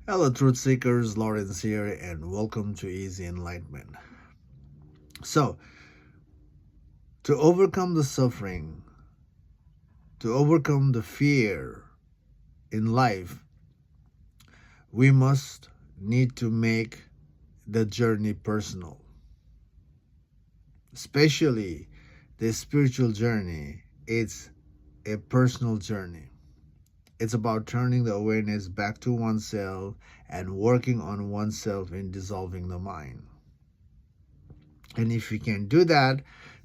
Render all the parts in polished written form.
Hello, truth seekers. Lawrence here, and welcome to Easy Enlightenment. So, to overcome the suffering, to overcome the fear in life, we must need to make the journey personal. Especially the spiritual journey, it's a personal journey. It's about turning the awareness back to oneself and working on oneself in dissolving the mind. And if you can do that,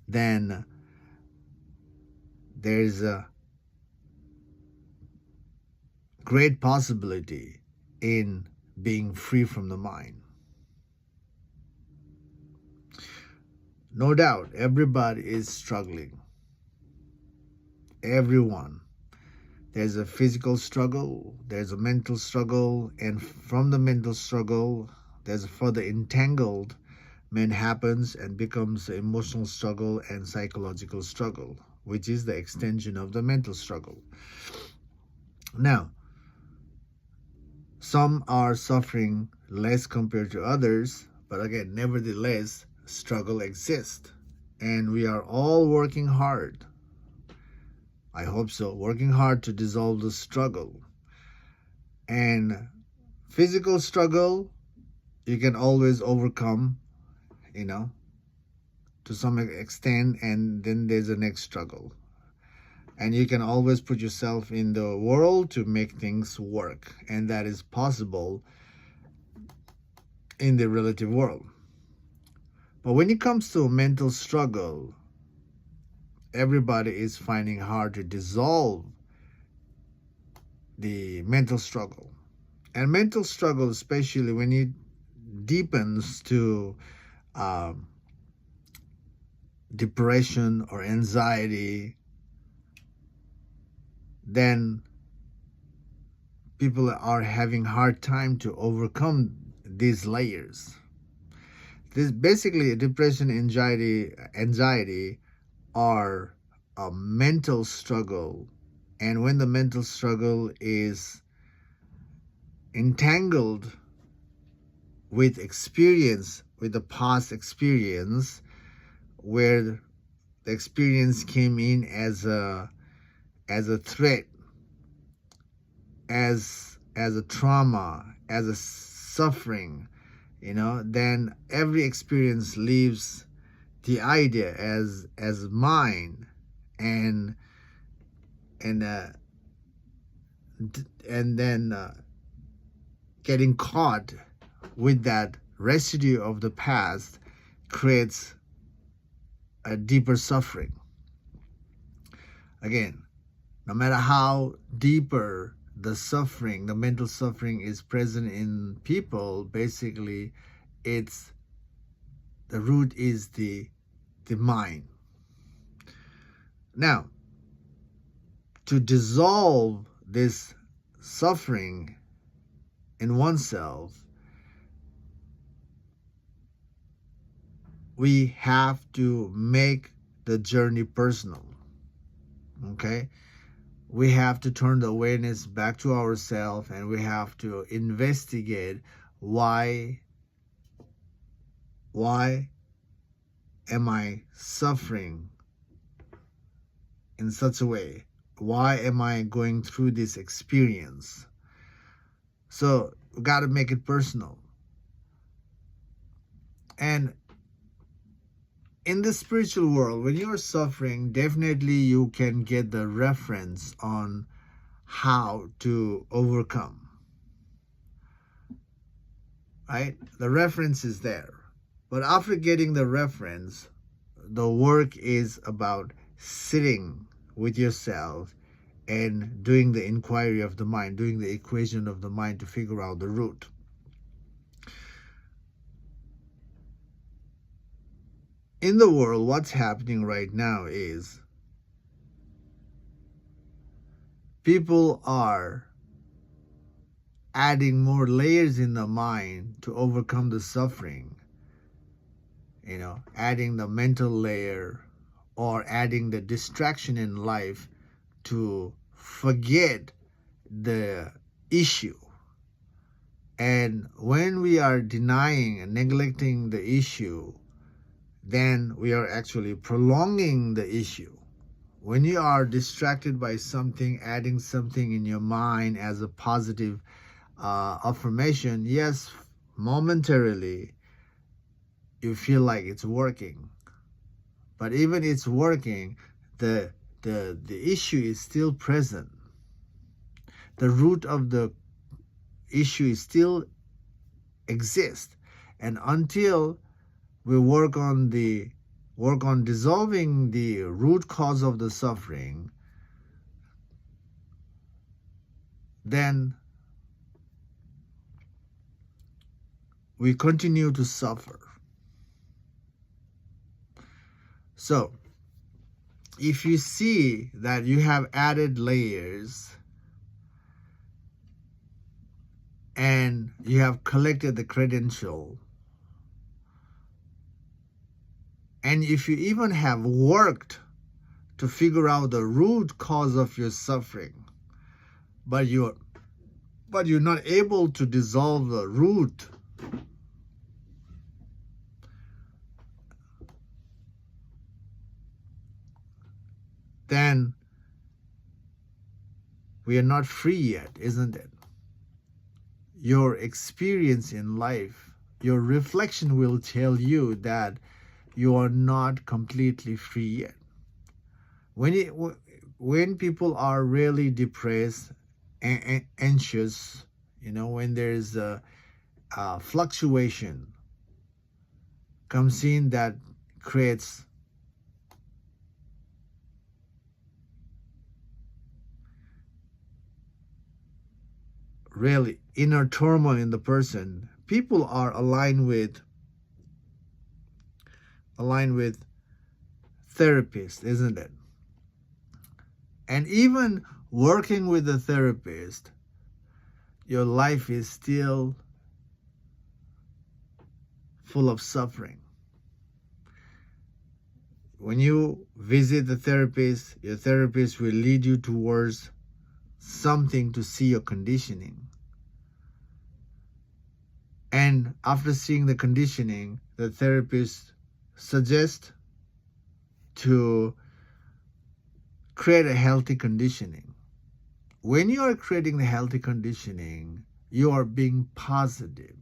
then there's a great possibility in being free from the mind. No doubt, everybody is struggling. Everyone. There's a physical struggle, there's a mental struggle, and from the mental struggle, there's a further entanglement happens and becomes the emotional struggle and psychological struggle, which is the extension of the mental struggle. Now, some are suffering less compared to others, but again, nevertheless, struggle exists. And we are all working hard. I hope so, working hard to dissolve the struggle. And physical struggle, you can always overcome, to some extent, and then there's the next struggle. And you can always put yourself in the world to make things work. And that is possible in the relative world. But when it comes to mental struggle, everybody is finding hard to dissolve the mental struggle. And mental struggle, especially when it deepens to depression or anxiety, then people are having hard time to overcome these layers. This basically depression, anxiety are a mental struggle, and when the mental struggle is entangled with experience, with the past experience, where the experience came in as a threat, as a trauma, as a suffering, then every experience leaves the idea as mine, and and uh, and then getting caught with that residue of the past creates a deeper suffering. Again, no matter how deeper the suffering, the mental suffering is present in people, basically it's the root is the mind. Now, to dissolve this suffering in oneself, we have to make the journey personal. Okay? We have to turn the awareness back to ourselves, and we have to investigate why am I suffering in such a way? Why am I going through this experience? So we got to make it personal. And in the spiritual world, when you're suffering, definitely you can get the reference on how to overcome. Right? The reference is there. But after getting the reference, the work is about sitting with yourself and doing the inquiry of the mind, doing the equation of the mind to figure out the root. In the world, what's happening right now is people are adding more layers in the mind to overcome the suffering. Adding the mental layer or adding the distraction in life to forget the issue. And when we are denying and neglecting the issue, then we are actually prolonging the issue. When you are distracted by something, adding something in your mind as a positive affirmation, yes, momentarily you feel like it's working. But even it's working, the issue is still present. The root of the issue is still exists. And until we work on dissolving the root cause of the suffering, then we continue to suffer. So if you see that you have added layers and you have collected the credential, and if you even have worked to figure out the root cause of your suffering, but you're not able to dissolve the root, then we are not free yet, isn't it? Your experience in life, your reflection will tell you that you are not completely free yet. When people are really depressed and anxious, when there is a fluctuation comes in that creates really inner turmoil in the person, people are aligned with therapists, isn't it? And even working with a therapist, your life is still full of suffering. When you visit the therapist, your therapist will lead you towards something to see your conditioning. And after seeing the conditioning, the therapist suggests to create a healthy conditioning. When you are creating the healthy conditioning, you are being positive.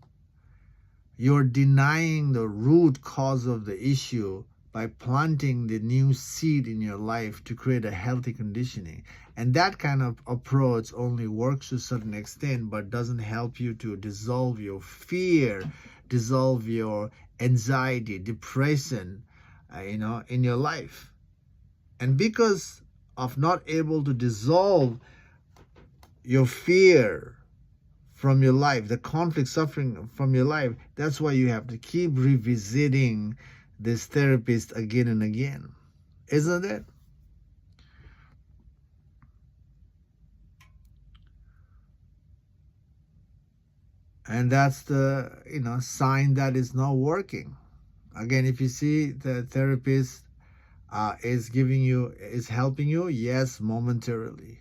You are denying the root cause of the issue by planting the new seed in your life to create a healthy conditioning. And that kind of approach only works to a certain extent, but doesn't help you to dissolve your fear, dissolve your anxiety, depression, in your life. And because of not able to dissolve your fear from your life, the conflict suffering from your life, that's why you have to keep revisiting this therapist again and again, isn't it? And that's the sign that it's not working. Again, if you see the therapist is helping you, yes, momentarily.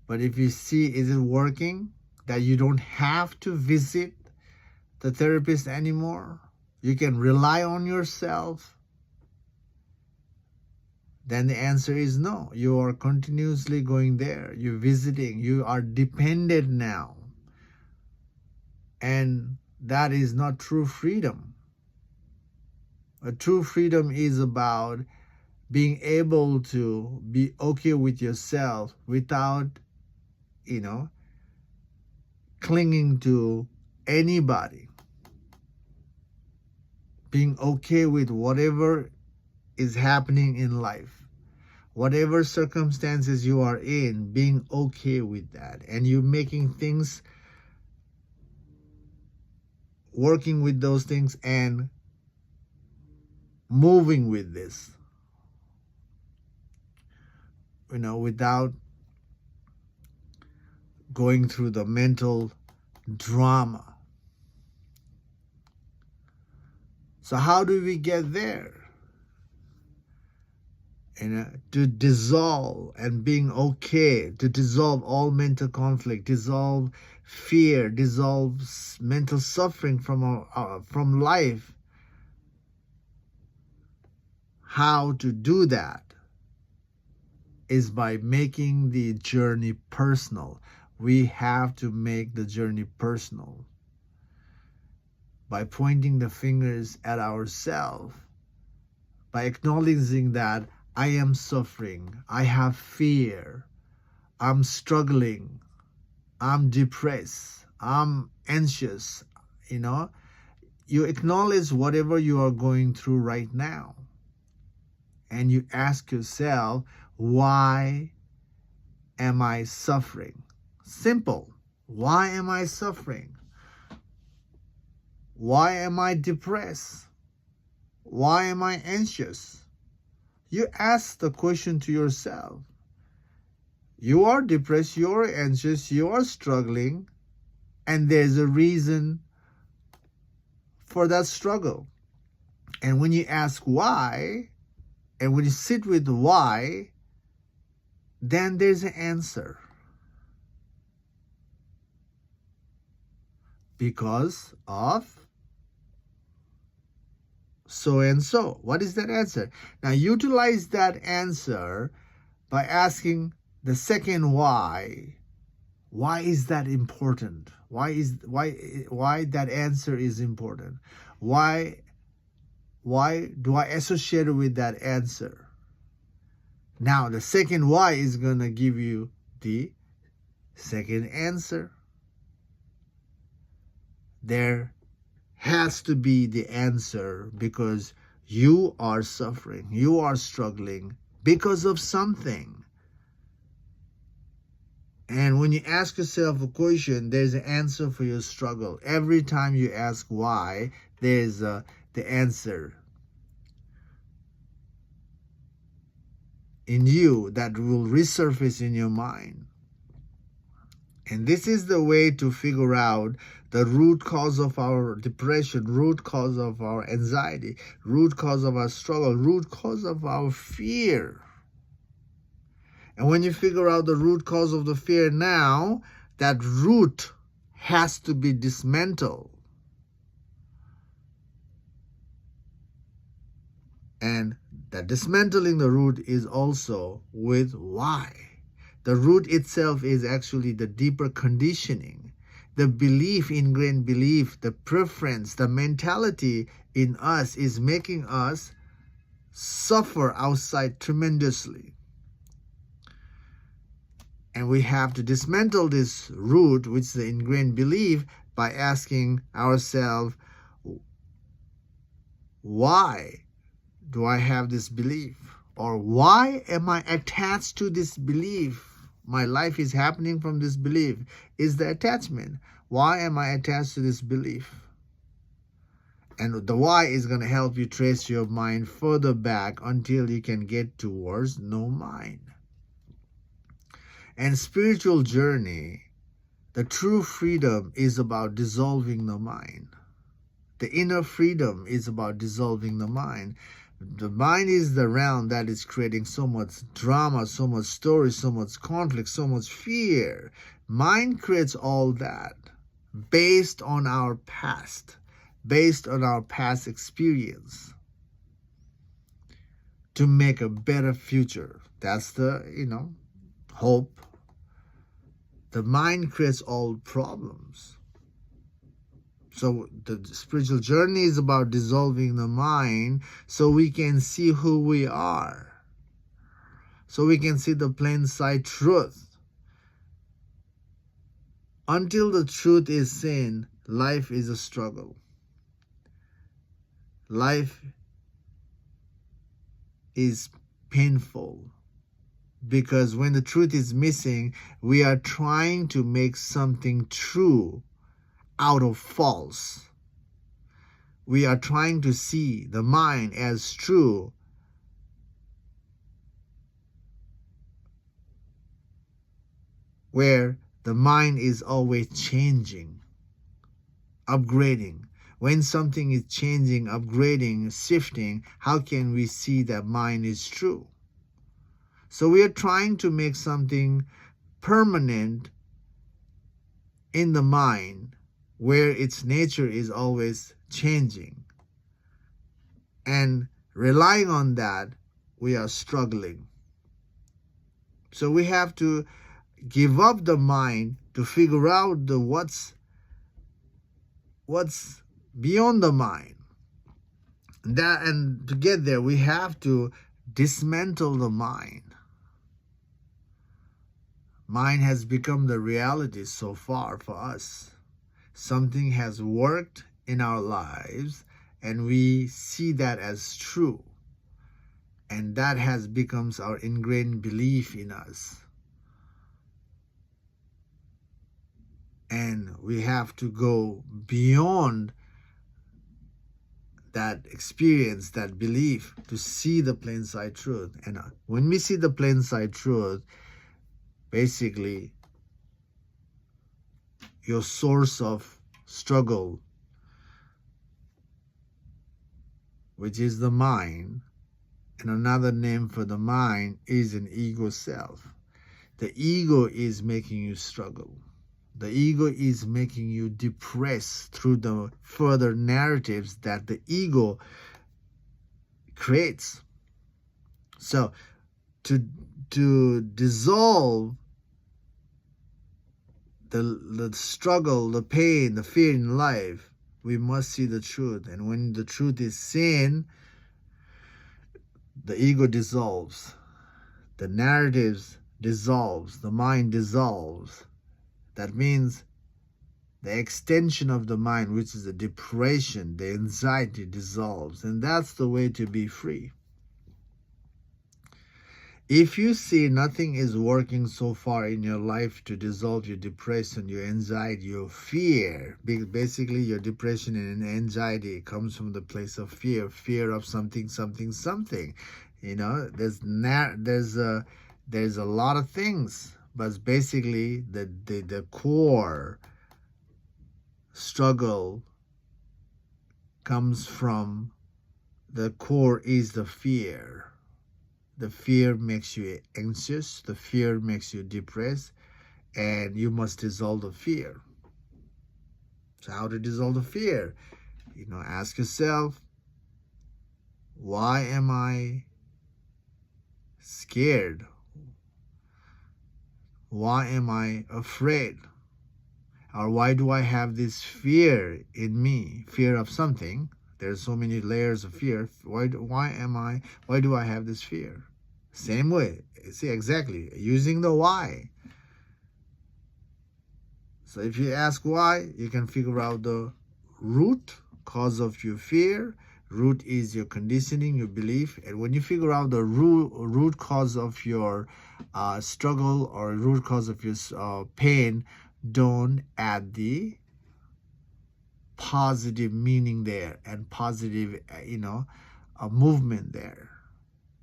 But if you see is it working, that you don't have to visit the therapist anymore, you can rely on yourself, then the answer is no. You are continuously going there. You're visiting. You are dependent now. And that is not true freedom. A true freedom is about being able to be okay with yourself without, clinging to anybody. Being okay with whatever is happening in life. Whatever circumstances you are in, being okay with that. And you making things, working with those things and moving with this. Without going through the mental drama. So how do we get there? to dissolve and being okay, to dissolve all mental conflict, dissolve fear, dissolve mental suffering from life. How to do that is by making the journey personal. We have to make the journey personal by pointing the fingers at ourselves, by acknowledging that I am suffering, I have fear, I'm struggling, I'm depressed, I'm anxious. You acknowledge whatever you are going through right now, and you ask yourself, why am I suffering? Simple. Why am I suffering? Why am I depressed? Why am I anxious? You ask the question to yourself. You are depressed, you are anxious, you are struggling, and there's a reason for that struggle. And when you ask why, and when you sit with why, then there's an answer. Because of so and so. What is that answer? Now utilize that answer by asking the second why. Why is that important? Why that answer is important? Why do I associate it with that answer? Now the second why is going to give you the second answer. There has to be the answer, because you are suffering, you are struggling because of something. And when you ask yourself a question, there's an answer for your struggle. Every time you ask why, there's the answer in you that will resurface in your mind. And this is the way to figure out the root cause of our depression, root cause of our anxiety, root cause of our struggle, root cause of our fear. And when you figure out the root cause of the fear, now that root has to be dismantled. And that dismantling the root is also with why. The root itself is actually the deeper conditioning, the belief, ingrained belief, the preference, the mentality in us is making us suffer outside tremendously. And we have to dismantle this root, which is the ingrained belief, by asking ourselves, why do I have this belief? Or why am I attached to this belief? My life is happening from this belief. Is the attachment. Why am I attached to this belief? And the why is going to help you trace your mind further back until you can get towards no mind. And spiritual journey, the true freedom is about dissolving the mind. The inner freedom is about dissolving the mind. The mind is the realm that is creating so much drama, so much story, so much conflict, so much fear. Mind creates all that based on our past, based on our past experience, to make a better future. That's the, hope. The mind creates all problems. So the spiritual journey is about dissolving the mind so we can see who we are. So we can see the plain sight truth. Until the truth is seen, life is a struggle. Life is painful. Because when the truth is missing, we are trying to make something true out of false. We are trying to see the mind as true, where the mind is always changing, upgrading. When something is changing, upgrading, shifting, how can we see that mind is true? So we are trying to make something permanent in the mind where its nature is always changing. And relying on that, we are struggling. So we have to give up the mind to figure out the what's beyond the mind. And to get there, we have to dismantle the mind. Mind has become the reality so far for us. Something has worked in our lives, and we see that as true. And that has become our ingrained belief in us. And we have to go beyond that experience, that belief, to see the plain sight truth. And when we see the plain sight truth, basically your source of struggle, which is the mind, and another name for the mind is an ego self. The ego is making you struggle. The ego is making you depressed through the further narratives that the ego creates. So to dissolve the struggle, the pain, the fear in life, we must see the truth. And when the truth is seen, the ego dissolves, the narratives dissolves, the mind dissolves. That means the extension of the mind, which is the depression, the anxiety, dissolves. And that's the way to be free. If you see nothing is working so far in your life to dissolve your depression, your anxiety, your fear, basically your depression and anxiety comes from the place of fear of something. You know, there's a lot of things, but basically the core struggle comes from, the core is the fear. The fear makes you anxious. The fear makes you depressed. And you must dissolve the fear. So how to dissolve the fear? You know, ask yourself, why am I scared? Why am I afraid? Or why do I have this fear in me? Fear of something. There's so many layers of fear. Why do I have this fear? Same way. See, exactly. Using the why. So if you ask why, you can figure out the root cause of your fear. Root is your conditioning, your belief. And when you figure out the root cause of your struggle or root cause of your pain, don't add the positive meaning there and positive, movement there.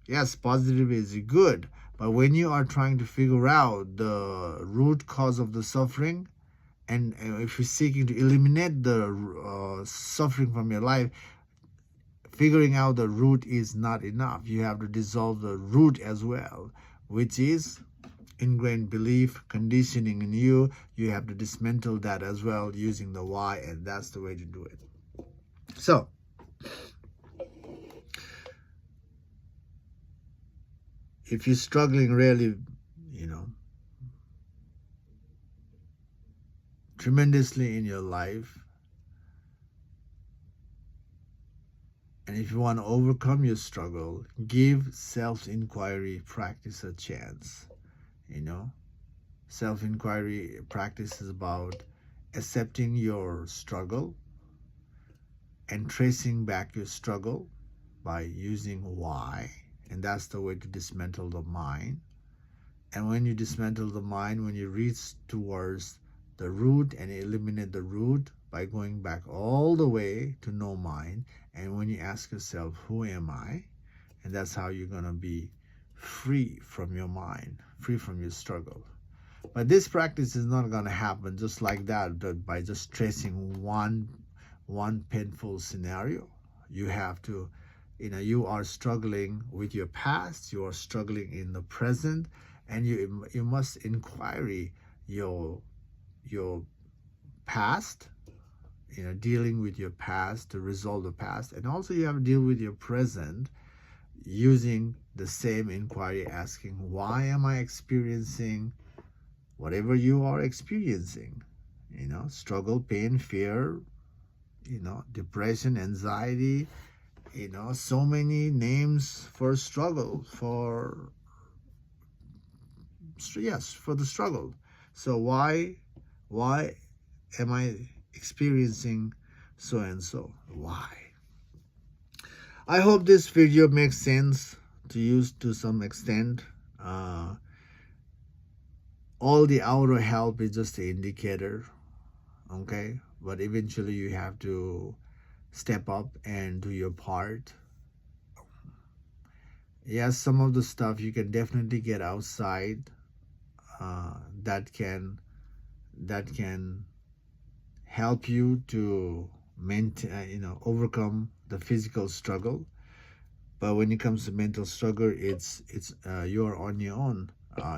Yes, positive is good, but when you are trying to figure out the root cause of the suffering, and if you're seeking to eliminate the suffering from your life, figuring out the root is not enough. You have to dissolve the root as well, which is ingrained belief, conditioning in you. You have to dismantle that as well using the why, and that's the way to do it. So, if you're struggling really, tremendously in your life, and if you want to overcome your struggle, give self-inquiry practice a chance. Self-inquiry practice is about accepting your struggle and tracing back your struggle by using why. And that's the way to dismantle the mind. And when you dismantle the mind, when you reach towards the root and eliminate the root by going back all the way to no mind, and when you ask yourself, who am I? And that's how you're going to be free from your mind, free from your struggle. But this practice is not going to happen just like that, by just tracing one painful scenario. You have to you are struggling with your past, you are struggling in the present, and you must inquiry your past, dealing with your past to resolve the past, and also you have to deal with your present using the same inquiry, asking, why am I experiencing whatever you are experiencing? Struggle, pain, fear, depression, anxiety, so many names for struggle, for the struggle. So why am I experiencing so and so? Why? I hope this video makes sense to you to some extent. All the outer help is just an indicator, okay? But eventually you have to step up and do your part. Yes, some of the stuff you can definitely get outside that can help you to maintain, overcome the physical struggle. But when it comes to mental struggle, it's you're on your own.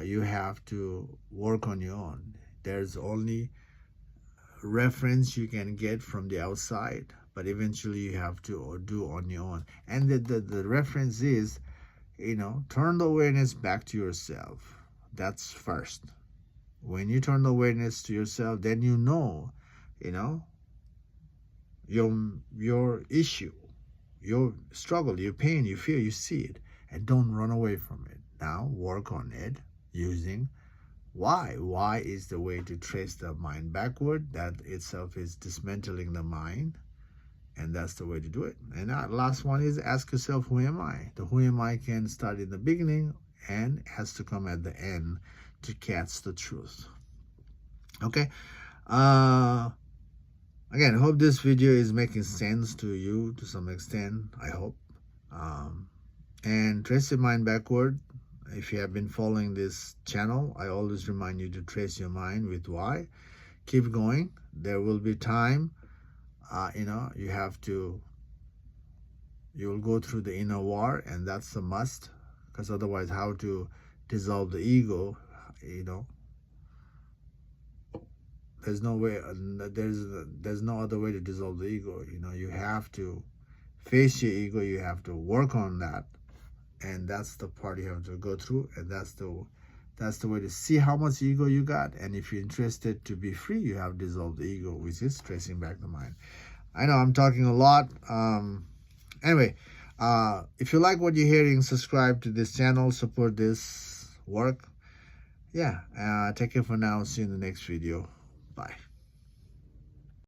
You have to work on your own. There's only reference you can get from the outside, but eventually you have to do on your own. And the reference is, turn the awareness back to yourself. That's first. When you turn the awareness to yourself, then your issue, your struggle, your pain, you feel, you see it, and don't run away from it. Now work on it using why. Why is the way to trace the mind backward. That itself is dismantling the mind, and that's the way to do it. And that last one is ask yourself, who am I? The who am I can start in the beginning and has to come at the end to catch the truth. Okay. Again, I hope this video is making sense to you to some extent. I hope. And trace your mind backward. If you have been following this channel, I always remind you to trace your mind with why. Keep going. There will be time. You will go through the inner war, and that's a must, because otherwise how to dissolve the ego, there's no way, there's no other way to dissolve the ego. You have to face your ego, you have to work on that, and that's the part you have to go through, and that's the way to see how much ego you got. And if you're interested to be free, you have to dissolve the ego, which is tracing back the mind. I know I'm talking a lot. Anyway, if you like what you're hearing, subscribe to this channel, support this work. Yeah, take care for now. See you in the next video. Bye.